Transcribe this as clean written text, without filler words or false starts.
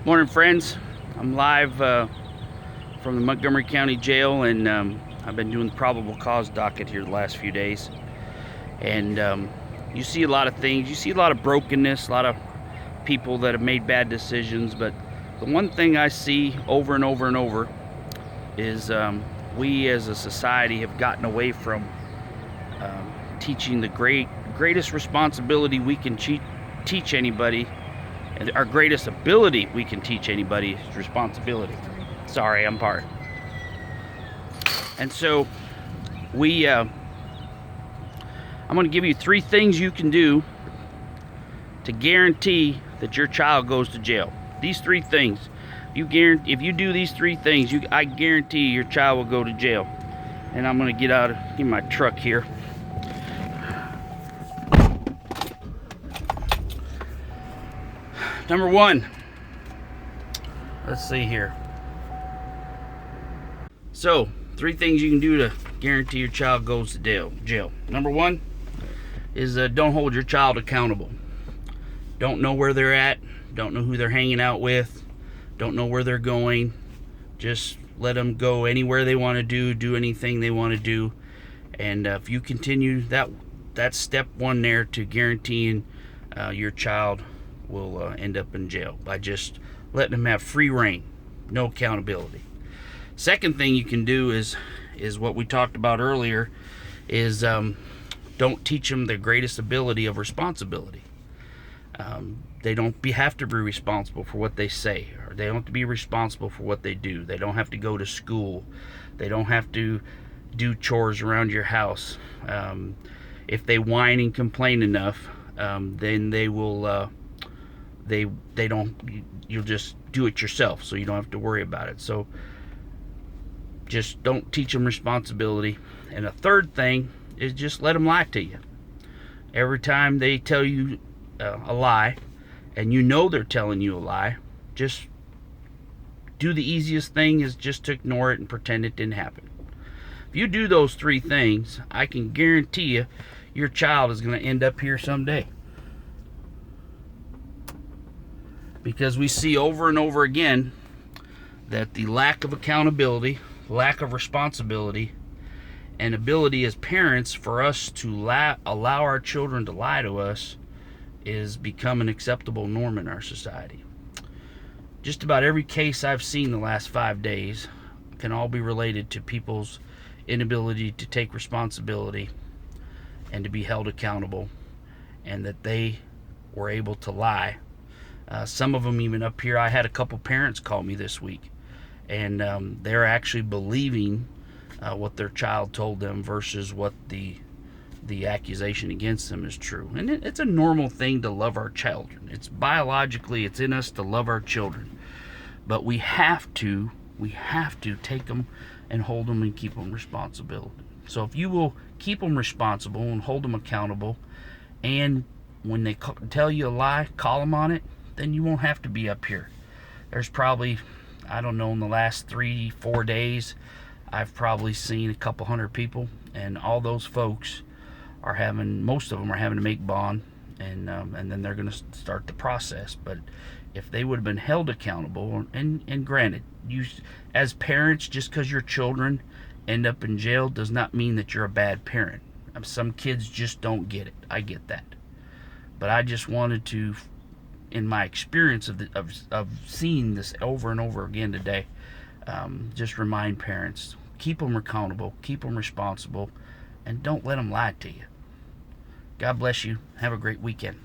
Morning, friends. I'm live from the Montgomery County Jail, and I've been doing the probable cause docket here the last few days. And you see a lot of things. You see a lot of brokenness, a lot of people that have made bad decisions. But the one thing I see over and over and over is we as a society have gotten away from teaching the greatest responsibility we can teach anybody. And our greatest ability we can teach anybody is responsibility. Sorry, I'm part. And so I'm going to give you 3 things you can do to guarantee that your child goes to jail. These 3 things, if you do these 3 things, I guarantee your child will go to jail. And I'm going to get out of my truck here. Number 1, let's see here. So, 3 things you can do to guarantee your child goes to jail. Number 1 is don't hold your child accountable. Don't know where they're at, don't know who they're hanging out with, don't know where they're going. Just let them go anywhere they want to do anything they want to do. And if you continue that's step 1 there to guaranteeing your child will end up in jail, by just letting them have free reign, no accountability. Second thing you can do is what we talked about earlier, is don't teach them the greatest ability of responsibility. They don't have to be responsible for what they say, or they don't have to be responsible for what they do. They don't have to go to school. They don't have to do chores around your house. If they whine and complain enough, then they will you'll just do it yourself, so you don't have to worry about it. So just don't teach them responsibility. And a third thing is just let them lie to you. Every time they tell you a lie, and you know they're telling you a lie, just do the easiest thing, is just to ignore it and pretend it didn't happen. If you do those 3 things, I can guarantee you your child is going to end up here someday. Because we see over and over again that the lack of accountability, lack of responsibility, and ability as parents for us to allow our children to lie to us is become an acceptable norm in our society. Just about every case I've seen the last 5 days can all be related to people's inability to take responsibility and to be held accountable, and that they were able to lie. Some of them even up here. I had a couple parents call me this week, and they're actually believing what their child told them versus what the accusation against them is true. And it's a normal thing to love our children. It's biologically, it's in us to love our children. But we have to take them and hold them and keep them responsible. So if you will keep them responsible and hold them accountable, and when they tell you a lie, call them on it, then you won't have to be up here. There's probably, I don't know, in the last 3-4 days, I've probably seen a couple hundred people, and all those folks most of them are having to make bond, and then they're going to start the process. But if they would have been held accountable, and granted, you as parents, just because your children end up in jail does not mean that you're a bad parent. Some kids just don't get it. I get that. But I just wanted to, in my experience of seeing this over and over again today, just remind parents, keep them accountable, keep them responsible, and don't let them lie to you. God bless you. Have a great weekend.